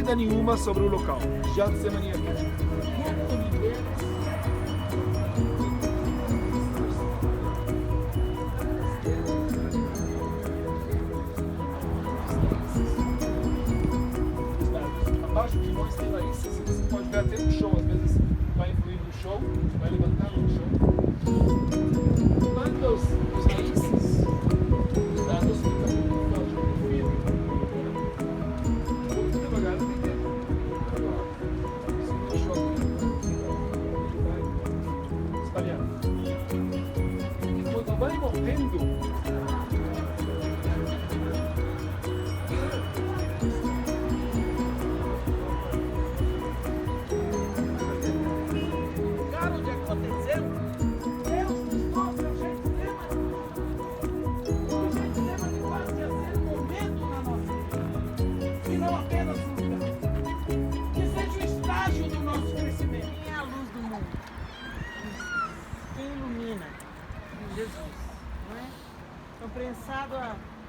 dúvida nenhuma sobre o local. Getsemane aqui. Abaixo de nós tem raízes, você pode ver até no chão, às vezes vai influir no chão, vai levantar no chão. Manda os raízes, os dados ficam muito firmes. Muito devagar, tem que se deixou vai espalhar. E quando vai morrendo,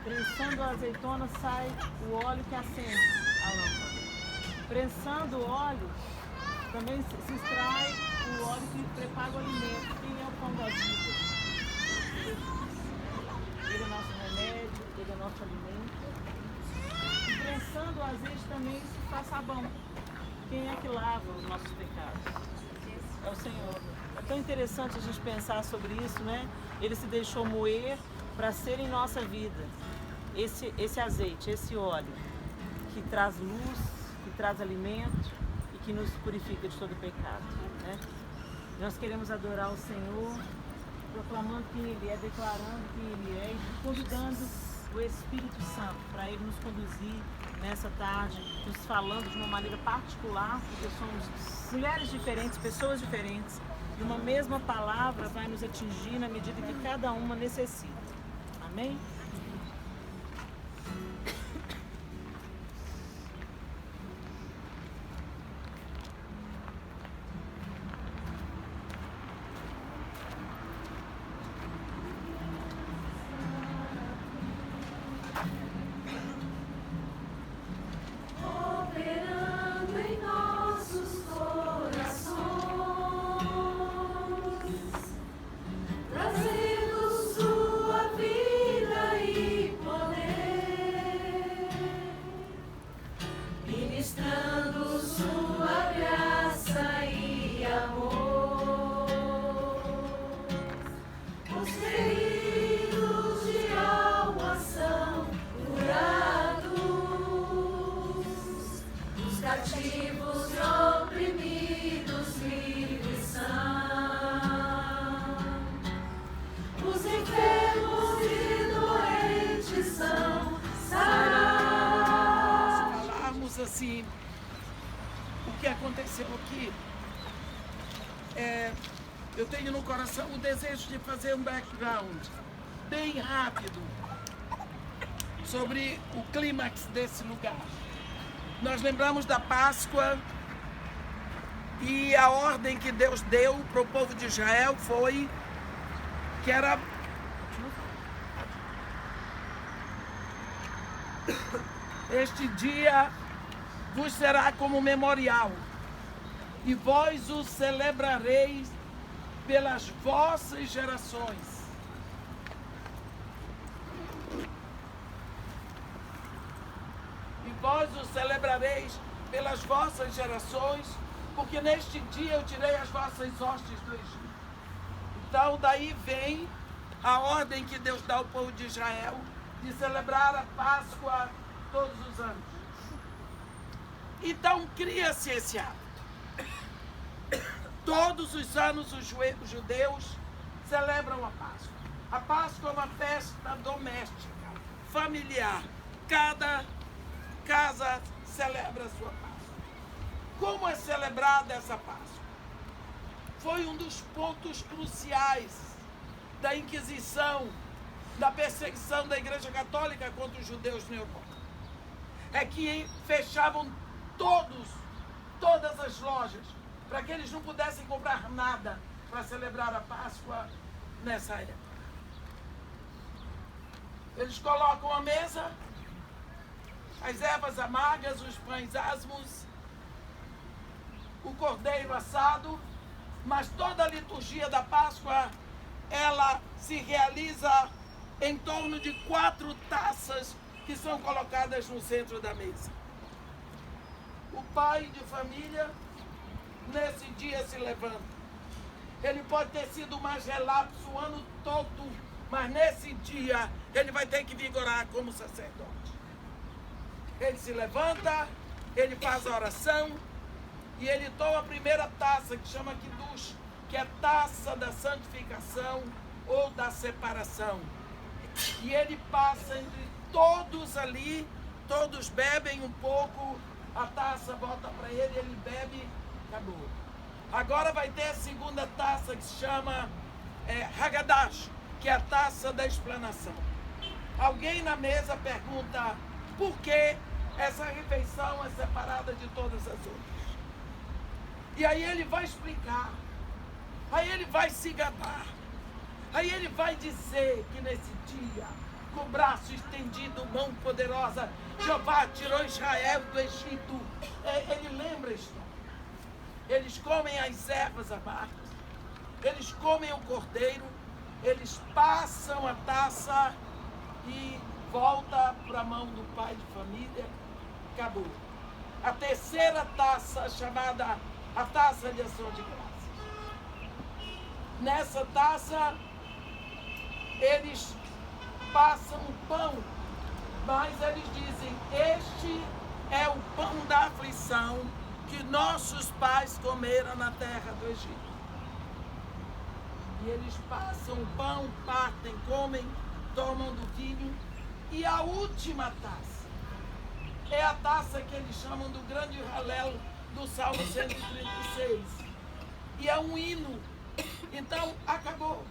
prensando a azeitona sai o óleo que acende a lâmpada. Prensando o óleo, também se extrai o óleo que prepara o alimento. Quem é o pão da vida? Ele é nosso remédio, ele é nosso alimento. E prensando o azeite também se faz sabão. Quem é que lava os nossos pecados? É o Senhor. É tão interessante a gente pensar sobre isso, né? Ele se deixou moer para ser em nossa vida esse azeite, esse óleo que traz luz, que traz alimento e que nos purifica de todo pecado, né? Nós queremos adorar o Senhor, proclamando quem Ele é, declarando quem Ele é e convidando o Espírito Santo para Ele nos conduzir nessa tarde, nos falando de uma maneira particular, porque somos mulheres diferentes, pessoas diferentes, e uma mesma palavra vai nos atingir na medida que cada uma necessita. Amém? Assim, o que aconteceu aqui, eu tenho no coração o desejo de fazer um background bem rápido sobre o clímax desse lugar. Nós lembramos da Páscoa e a ordem que Deus deu para o povo de Israel foi que era este dia vos será como memorial, e vós o celebrareis pelas vossas gerações. E vós o celebrareis pelas vossas gerações, porque neste dia eu tirei as vossas hostes do Egito. Então daí vem a ordem que Deus dá ao povo de Israel de celebrar a Páscoa todos os anos. Então cria-se esse hábito. Todos os anos os judeus celebram a Páscoa. A Páscoa é uma festa doméstica, familiar. Cada casa celebra a sua Páscoa. Como é celebrada essa Páscoa? Foi um dos pontos cruciais da Inquisição, da perseguição da Igreja Católica contra os judeus na Europa. É que fechavam todas as lojas, para que eles não pudessem comprar nada para celebrar a Páscoa nessa época. Eles colocam a mesa as ervas amargas, os pães asmos, o cordeiro assado, mas toda a liturgia da Páscoa, ela se realiza em torno de 4 taças que são colocadas no centro da mesa. O pai de família, nesse dia, se levanta. Ele pode ter sido mais relapso o ano todo, mas nesse dia ele vai ter que vigorar como sacerdote. Ele se levanta, ele faz a oração e ele toma a primeira taça, que chama Kiddush, que é a taça da santificação ou da separação. E ele passa entre todos ali, todos bebem um pouco, a taça volta para ele, ele bebe, acabou. Agora vai ter a segunda taça que se chama Hagadash, que é a taça da explanação. Alguém na mesa pergunta por que essa refeição é separada de todas as outras. E aí ele vai explicar, aí ele vai se gabar, aí ele vai dizer que nesse dia, com o braço estendido, mão poderosa, Jeová tirou Israel do Egito. Ele lembra isso. Eles comem as ervas amargas, eles comem o cordeiro, eles passam a taça e volta para a mão do pai de família, acabou. A terceira taça, chamada a taça de ação de graças. Nessa taça, eles passam o pão, mas eles dizem, este é o pão da aflição que nossos pais comeram na terra do Egito. E eles passam o pão, partem, comem, tomam do vinho. E a última taça é a taça que eles chamam do grande Halel do Salmo 136. E é um hino. Então, acabou.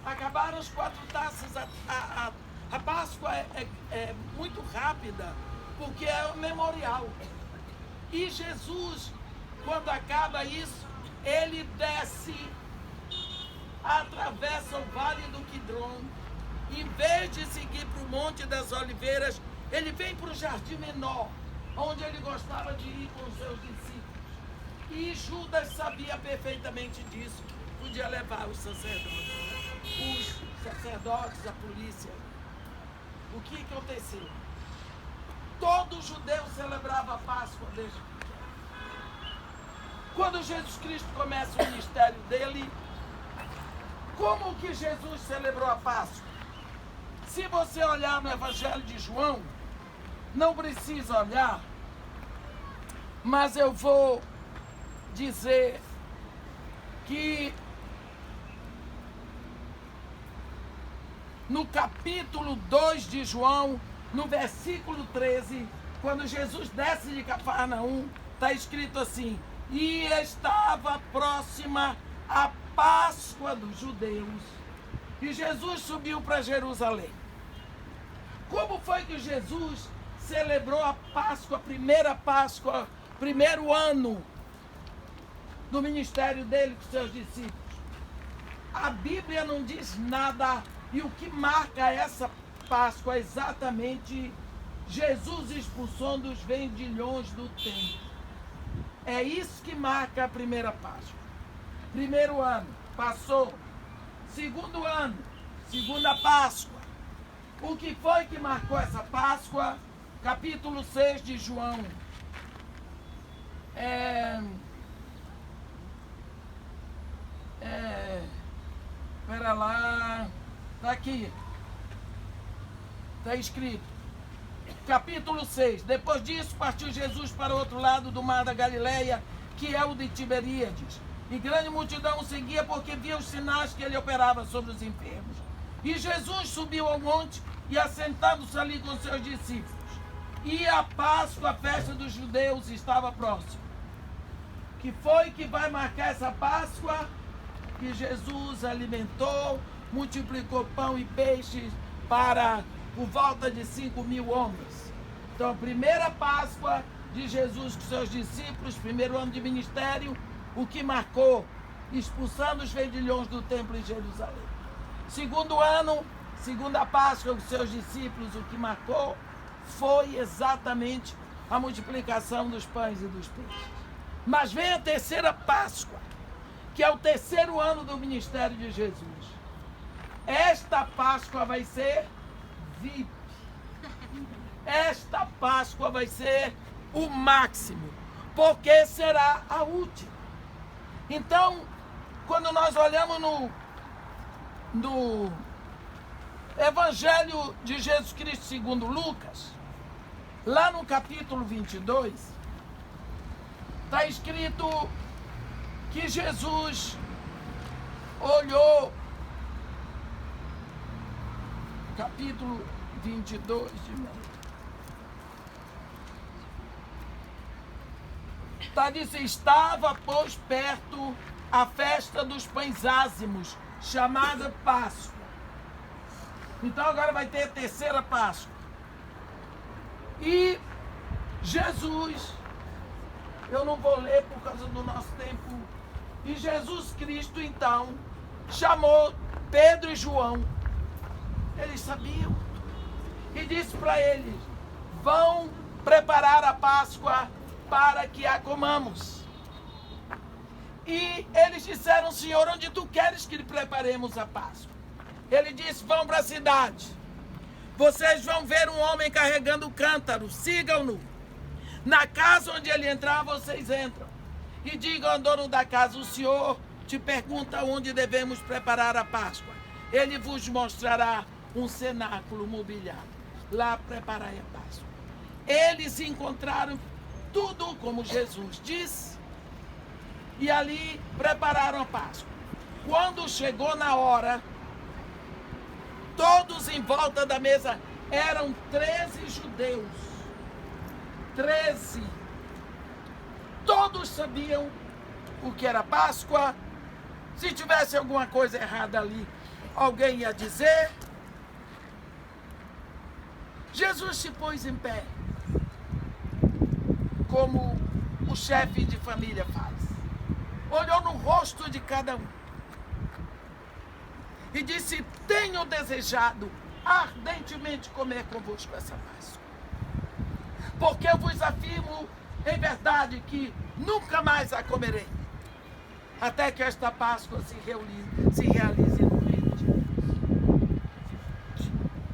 Acabaram as 4 taças. A Páscoa é muito rápida, porque é o memorial. E Jesus, quando acaba isso, ele desce, atravessa o vale do Quidron. Em vez de seguir para o Monte das Oliveiras, ele vem para o Jardim Menor, onde ele gostava de ir com os seus discípulos. E Judas sabia perfeitamente disso, podia levar os sacerdotes, a polícia. O que aconteceu? Todo judeu celebrava a Páscoa desde pequeno. Quando Jesus Cristo começa o ministério dele, como que Jesus celebrou a Páscoa? Se você olhar no Evangelho de João, não precisa olhar, mas eu vou dizer que no capítulo 2 de João, no versículo 13, quando Jesus desce de Cafarnaum, está escrito assim, e estava próxima a Páscoa dos judeus, e Jesus subiu para Jerusalém. Como foi que Jesus celebrou a Páscoa, primeiro ano do ministério dele com seus discípulos? A Bíblia não diz nada, e o que marca essa Páscoa é exatamente Jesus expulsando os vendilhões do templo. É isso que marca a primeira Páscoa. Primeiro ano, passou. Segundo ano, segunda Páscoa. O que foi que marcou essa Páscoa? Capítulo 6 de João. Espera lá. Está aqui. Está escrito. Capítulo 6. Depois disso, partiu Jesus para o outro lado do mar da Galileia, que é o de Tiberíades. E grande multidão o seguia porque via os sinais que ele operava sobre os enfermos. E Jesus subiu ao monte e, assentando-se ali com seus discípulos. E a Páscoa, a festa dos judeus, estava próxima. Que foi que vai marcar essa Páscoa? Que Jesus alimentou, multiplicou pão e peixes para por volta de 5.000 homens. Então, a primeira Páscoa de Jesus com seus discípulos, primeiro ano de ministério, o que marcou? Expulsando os vendilhões do templo em Jerusalém. Segundo ano, segunda Páscoa com seus discípulos, o que marcou foi exatamente a multiplicação dos pães e dos peixes. Mas vem a terceira Páscoa, que é o terceiro ano do ministério de Jesus. Esta Páscoa vai ser VIP. Esta Páscoa vai ser o máximo, porque será a última. Então, quando nós olhamos no Evangelho de Jesus Cristo segundo Lucas, lá no capítulo 22, está escrito que Jesus olhou, capítulo 22 de Mateus. Está dizendo, estava, pois, perto a festa dos pães ázimos, chamada Páscoa. Então agora vai ter a terceira Páscoa. E Jesus, eu não vou ler por causa do nosso tempo, e Jesus Cristo então chamou Pedro e João. Eles sabiam. E disse para eles, vão preparar a Páscoa para que a comamos. E eles disseram, Senhor, onde tu queres que preparemos a Páscoa? Ele disse, vão para a cidade. Vocês vão ver um homem carregando cântaro, sigam-no. Na casa onde ele entrar, vocês entram. E digam ao dono da casa, o Senhor te pergunta onde devemos preparar a Páscoa. Ele vos mostrará um cenáculo mobiliado. Lá preparai a Páscoa. Eles encontraram tudo como Jesus disse. E ali prepararam a Páscoa. Quando chegou na hora, todos em volta da mesa, eram 13 judeus. 13. Todos sabiam o que era Páscoa. Se tivesse alguma coisa errada ali, alguém ia dizer. Jesus se pôs em pé, como o chefe de família faz. Olhou no rosto de cada um e disse, tenho desejado ardentemente comer convosco essa Páscoa, porque eu vos afirmo em verdade que nunca mais a comerei, até que esta Páscoa se realize no reino de Deus.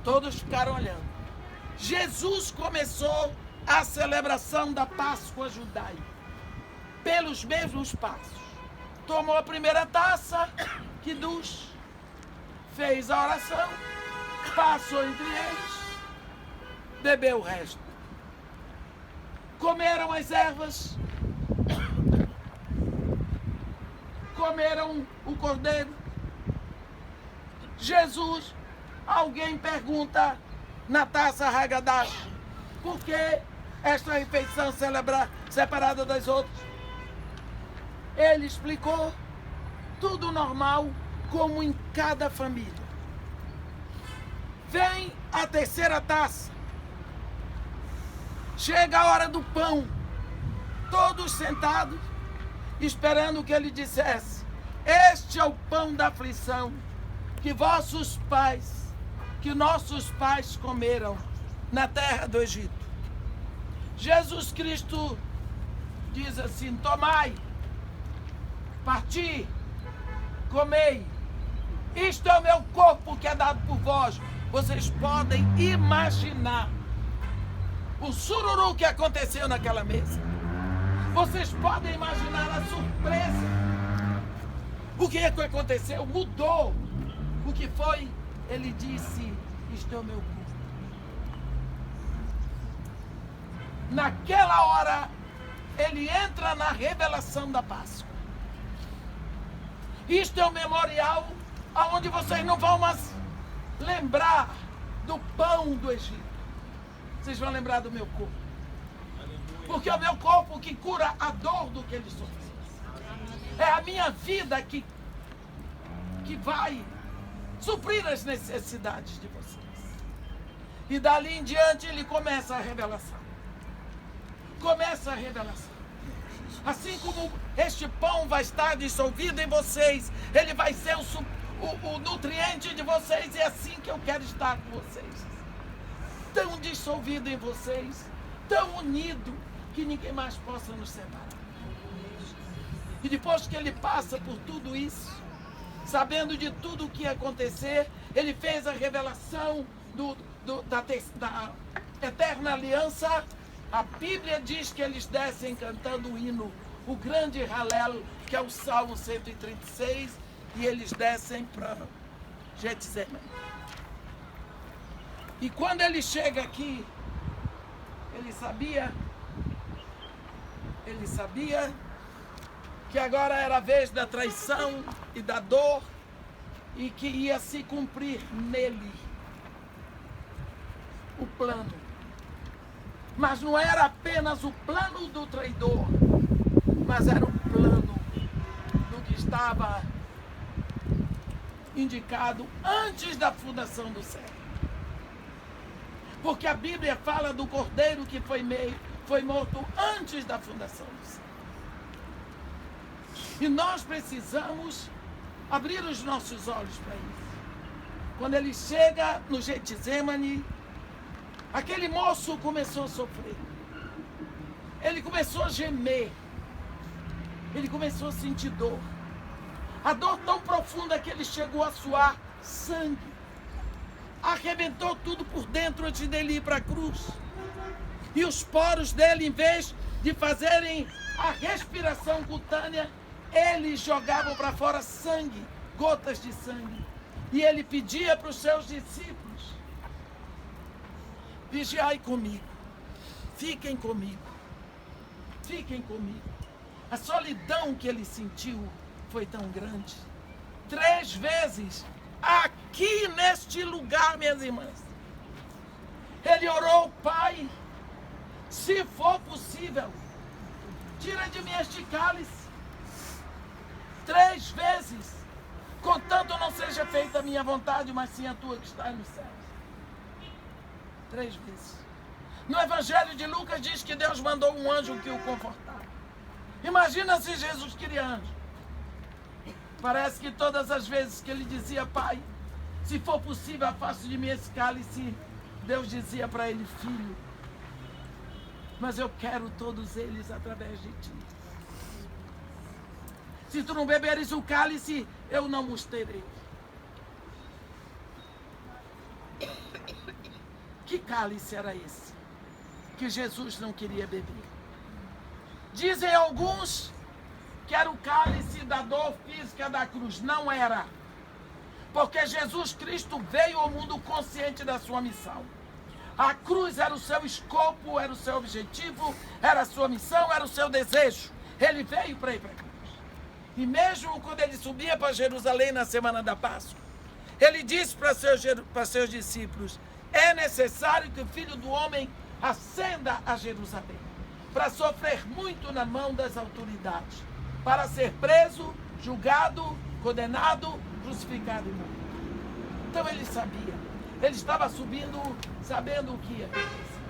Todos ficaram olhando. Jesus começou a celebração da Páscoa judaica pelos mesmos passos. Tomou a primeira taça, Kiddush, fez a oração, passou entre eles, bebeu o resto. Comeram as ervas, comeram o cordeiro. Jesus, alguém pergunta na taça Haggadah, por que esta refeição separada das outras? Ele explicou, tudo normal, como em cada família. Vem a terceira taça. Chega a hora do pão. Todos sentados, esperando que ele dissesse, este é o pão da aflição que nossos pais comeram na terra do Egito. Jesus Cristo diz assim, tomai, parti, comei, isto é o meu corpo que é dado por vós. Vocês podem imaginar o sururu que aconteceu naquela mesa. Vocês podem imaginar a surpresa. O que aconteceu? Mudou. O que foi? Ele disse, isto é o meu corpo. Naquela hora, ele entra na revelação da Páscoa. Isto é o memorial onde vocês não vão mais lembrar do pão do Egito. Vocês vão lembrar do meu corpo. Porque é o meu corpo que cura a dor do que ele sofreu. É a minha vida que vai suprir as necessidades de vocês. E dali em diante ele começa a revelação. Começa a revelação. Assim como este pão vai estar dissolvido em vocês, ele vai ser o nutriente de vocês, e é assim que eu quero estar com vocês. tão dissolvido em vocês, tão unido, que ninguém mais possa nos separar. E depois que ele passa por tudo isso, sabendo de tudo o que ia acontecer, ele fez a revelação da eterna aliança. A Bíblia diz que eles descem cantando o hino, o grande Halel, que é o Salmo 136, e eles descem para Getsemane. E quando ele chega aqui, ele sabia que agora era a vez da traição e da dor, e que ia se cumprir nele o plano. Mas não era apenas o plano do traidor, mas era o plano do que estava indicado antes da fundação do céu. Porque a Bíblia fala do cordeiro que foi morto antes da fundação do céu. E nós precisamos abrir os nossos olhos para isso. Quando ele chega no Getsemane, aquele moço começou a sofrer. Ele começou a gemer. Ele começou a sentir dor. A dor tão profunda que ele chegou a suar sangue. Arrebentou tudo por dentro antes dele ir para a cruz. E os poros dele, em vez de fazerem a respiração cutânea, eles jogavam para fora sangue, gotas de sangue. E ele pedia para os seus discípulos: vigiai comigo, fiquem comigo, fiquem comigo. A solidão que ele sentiu foi tão grande. 3 vezes, aqui neste lugar, minhas irmãs, ele orou: Pai, se for possível, tira de mim este cálice. 3 vezes, contanto não seja feita a minha vontade, mas sim a tua que está nos céus. 3 vezes. No Evangelho de Lucas diz que Deus mandou um anjo que o confortava. Imagina se Jesus queria anjo. Parece que todas as vezes que ele dizia: Pai, se for possível, afaste de mim esse cálice, Deus dizia para ele: Filho, mas eu quero todos eles através de ti. Se tu não beberes o cálice, eu não os terei. Que cálice era esse que Jesus não queria beber? Dizem alguns que era o cálice da dor física da cruz. Não era. Porque Jesus Cristo veio ao mundo consciente da sua missão. A cruz era o seu escopo, era o seu objetivo, era a sua missão, era o seu desejo. Ele veio para ir para a cruz. E mesmo quando ele subia para Jerusalém na semana da Páscoa, ele disse para seus discípulos: é necessário que o Filho do Homem ascenda a Jerusalém, para sofrer muito na mão das autoridades, para ser preso, julgado, condenado, crucificado e morto. Então ele sabia, ele estava subindo sabendo o que ia acontecer.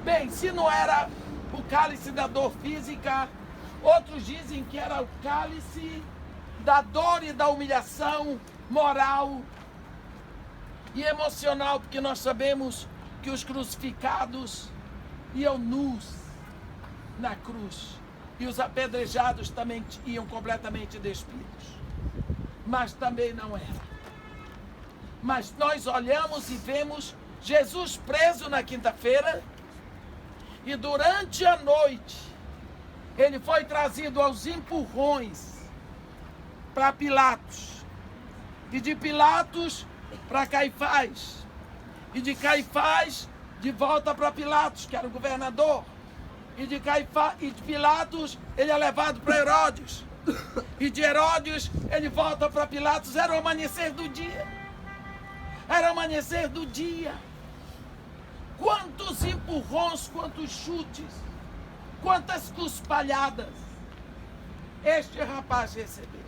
Bem, se não era o cálice da dor física, outros dizem que era o cálice da dor e da humilhação moral e emocional, porque nós sabemos que os crucificados iam nus na cruz e os apedrejados também iam completamente despidos. Mas também não era. Mas nós olhamos e vemos Jesus preso na quinta-feira, e durante a noite ele foi trazido aos empurrões para Pilatos, e de Pilatos para Caifás, e de Caifás de volta para Pilatos, que era o governador, e de Pilatos ele é levado para Herodes, e de Herodes ele volta para Pilatos. Era o amanhecer do dia. Era o amanhecer do dia. Quantos empurrões, quantos chutes, quantas cuspalhadas este rapaz recebeu.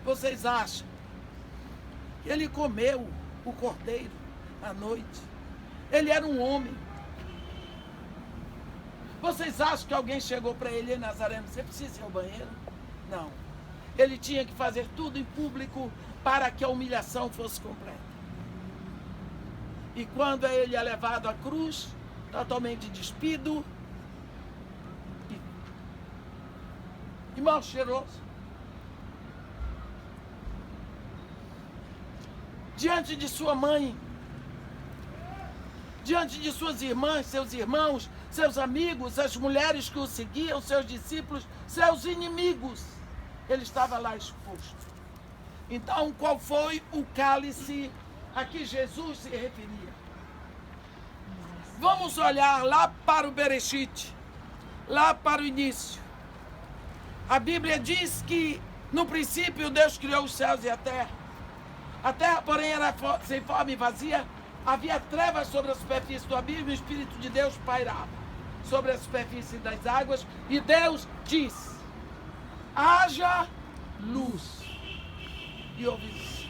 Vocês acham que ele comeu o cordeiro à noite? Ele era um homem. Vocês acham que alguém chegou para ele: Nazareno, você precisa ir ao banheiro? Não. Ele tinha que fazer tudo em público para que a humilhação fosse completa. E quando ele é levado à cruz, totalmente despido e mal cheiroso, diante de sua mãe, diante de suas irmãs, seus irmãos, seus amigos, as mulheres que o seguiam, seus discípulos, seus inimigos, ele estava lá exposto. Então, qual foi o cálice a que Jesus se referia? Vamos olhar lá para o Bereshit, lá para o início. A Bíblia diz que no princípio Deus criou os céus e a terra. A terra, porém, era sem forma e vazia. Havia trevas sobre a superfície do abismo e o Espírito de Deus pairava sobre a superfície das águas. E Deus disse: haja luz. E houve luz.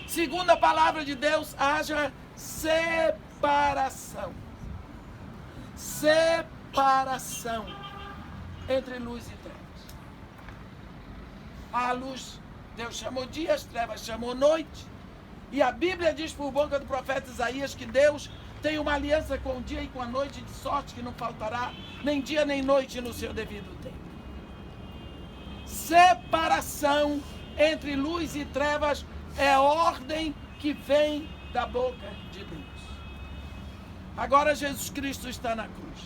Segundo a palavra de Deus, haja separação. Separação entre luz e trevas. A luz, Deus chamou dia, as trevas chamou noite. E a Bíblia diz por boca do profeta Isaías que Deus tem uma aliança com o dia e com a noite, de sorte que não faltará nem dia nem noite no seu devido tempo. Separação entre luz e trevas é ordem que vem da boca de Deus. Agora Jesus Cristo está na cruz.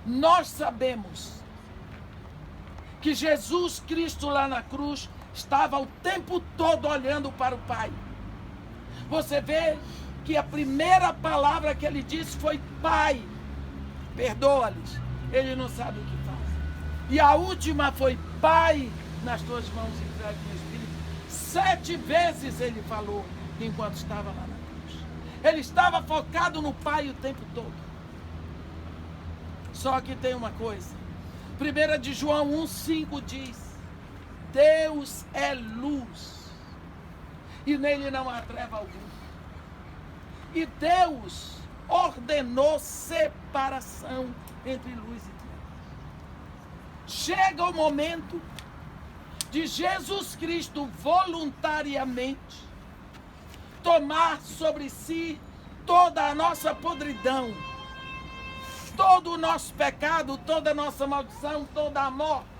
Nós sabemos que Jesus Cristo lá na cruz estava o tempo todo olhando para o Pai. Você vê que a primeira palavra que ele disse foi: Pai, perdoa-lhes, eles não sabem o que fazem. E a última foi: Pai, nas tuas mãos entregue meu espírito. 7 vezes ele falou enquanto estava lá na cruz. Ele estava focado no Pai o tempo todo. Só que tem uma coisa. 1 de João 1,5 diz: Deus é luz e nele não há treva alguma. E Deus ordenou separação entre luz e trevas. Chega o momento de Jesus Cristo voluntariamente tomar sobre si toda a nossa podridão, todo o nosso pecado, toda a nossa maldição, toda a morte.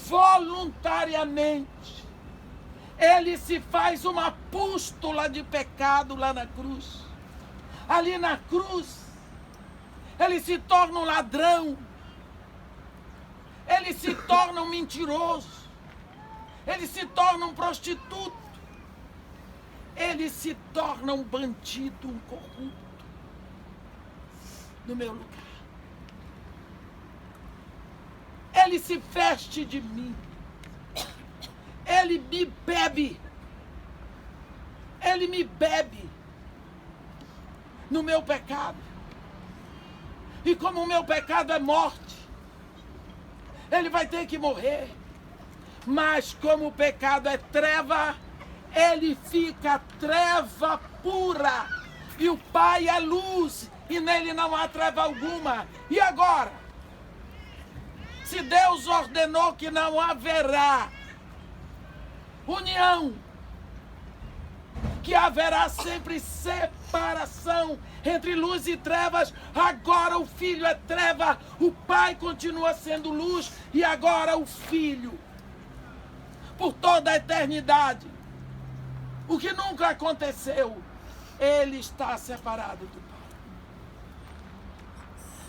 Voluntariamente, ele se faz uma pústula de pecado lá na cruz. Ali na cruz, ele se torna um ladrão, ele se torna um mentiroso, ele se torna um prostituto, ele se torna um bandido, um corrupto, no meu lugar. Ele se veste de mim. Ele me bebe. Ele me bebe no meu pecado. E como o meu pecado é morte, ele vai ter que morrer. Mas como o pecado é treva, ele fica treva pura. E o Pai é luz, e nele não há treva alguma. E agora? Se Deus ordenou que não haverá união, que haverá sempre separação entre luz e trevas, agora o Filho é treva, o Pai continua sendo luz, e agora o Filho, por toda a eternidade, o que nunca aconteceu, ele está separado do Pai.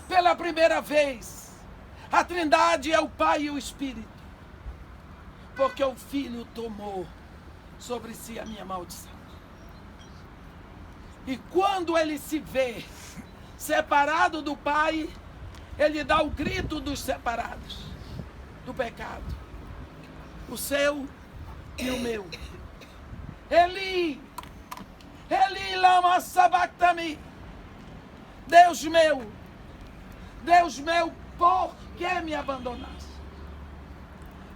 Pela primeira vez, a Trindade é o Pai e o Espírito, porque o Filho tomou sobre si a minha maldição. E quando ele se vê separado do Pai, ele dá o grito dos separados, do pecado, o seu e o meu. Eli, Eli lama sabachthani, Deus meu, por que me abandonaste?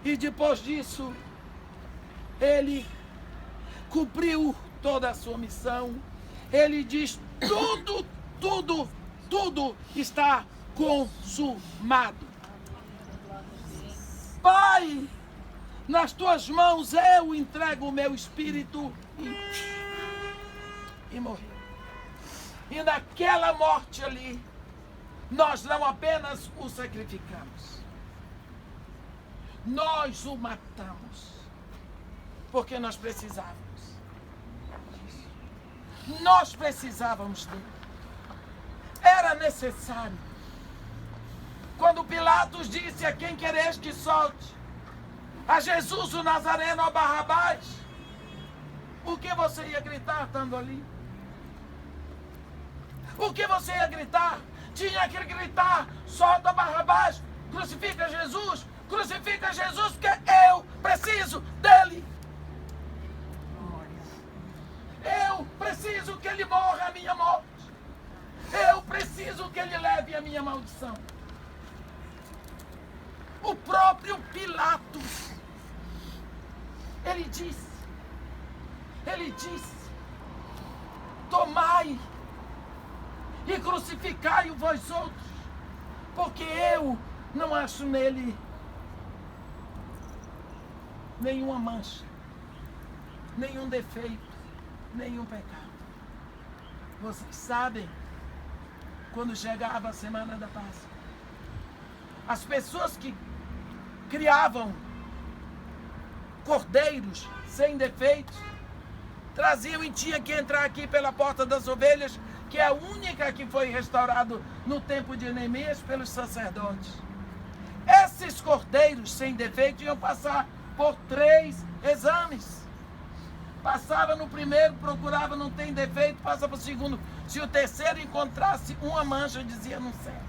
E depois disso, ele cumpriu toda a sua missão. Ele diz: tudo está consumado. Pai, nas tuas mãos eu entrego o meu espírito. e morreu. E naquela morte ali, nós não apenas o sacrificamos, nós o matamos, porque nós precisávamos. Nós precisávamos dele. Era necessário. Quando Pilatos disse: a quem quereis que solte? A Jesus o Nazareno ou a Barrabás? O que você ia gritar estando ali? O que você ia gritar? Tinha que gritar: solta Barrabás, crucifica Jesus, porque eu preciso dele. Eu preciso que ele morra a minha morte. Eu preciso que ele leve a minha maldição. O próprio Pilatos, ele disse, tomai e crucificai-o vós outros, porque eu não acho nele nenhuma mancha, nenhum defeito, nenhum pecado. Vocês sabem, quando chegava a semana da Páscoa, as pessoas que criavam cordeiros sem defeitos traziam e tinha que entrar aqui pela porta das ovelhas, que é a única que foi restaurada no tempo de Neemias pelos sacerdotes. Esses cordeiros sem defeito iam passar por 3 exames. Passava no primeiro, procurava, não tem defeito, passa para o segundo. Se o terceiro encontrasse uma mancha, dizia: não serve.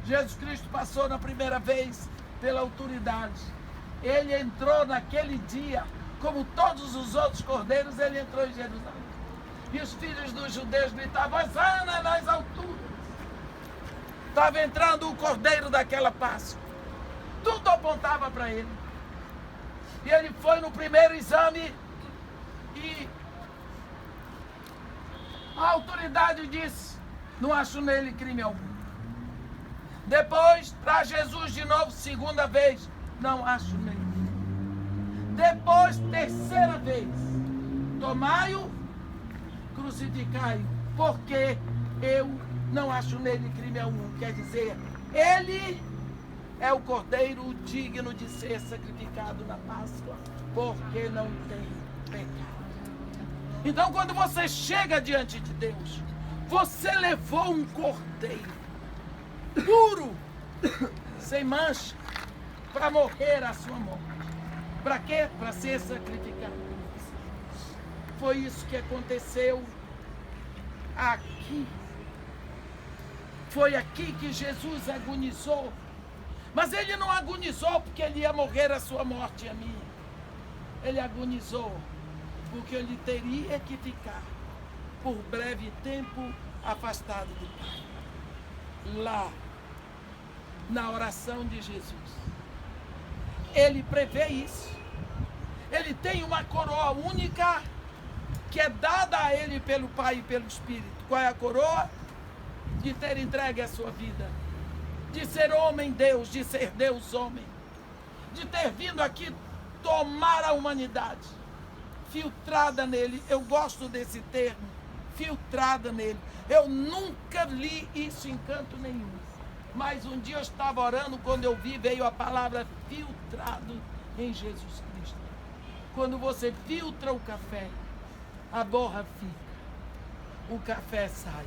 Jesus Cristo passou na primeira vez pela autoridade. Ele entrou naquele dia, como todos os outros cordeiros, ele entrou em Jerusalém. E os filhos dos judeus gritavam: Hosana nas alturas. Estava entrando o cordeiro daquela Páscoa. Tudo apontava para ele. E ele foi no primeiro exame e a autoridade disse: não acho nele crime algum. Depois traz Jesus de novo, segunda vez: não acho nele. Depois, terceira vez: tomai-o, crucificai-o, porque eu não acho nele crime algum. Quer dizer, ele é o cordeiro digno de ser sacrificado na Páscoa, porque não tem pecado. Então, quando você chega diante de Deus, você levou um cordeiro puro, sem mancha, para morrer a sua morte. Para quê? Para ser sacrificado. Foi isso que aconteceu aqui. Foi aqui que Jesus agonizou. Mas ele não agonizou porque ele ia morrer a sua morte e a minha. Ele agonizou porque ele teria que ficar por breve tempo afastado do Pai. Lá, na oração de Jesus, ele prevê isso. Ele tem uma coroa única que é dada a ele pelo Pai e pelo Espírito. Qual é a coroa? De ter entregue a sua vida, de ser homem Deus, de ser Deus homem, de ter vindo aqui tomar a humanidade, filtrada nele. Eu gosto desse termo, filtrada nele. Eu nunca li isso em canto nenhum, mas um dia eu estava orando, quando eu vi, veio a palavra filtrado em Jesus Cristo. Quando você filtra o café, a borra fica, o café sai.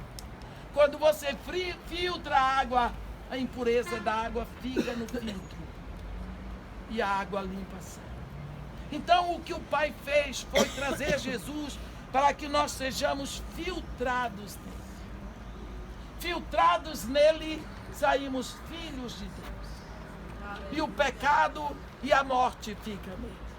Quando você filtra a água, a impureza da água fica no filtro e a água limpa sai. Então o que o Pai fez foi trazer Jesus para que nós sejamos filtrados nele. Filtrados nele, saímos filhos de Deus. E o pecado e a morte ficam nele.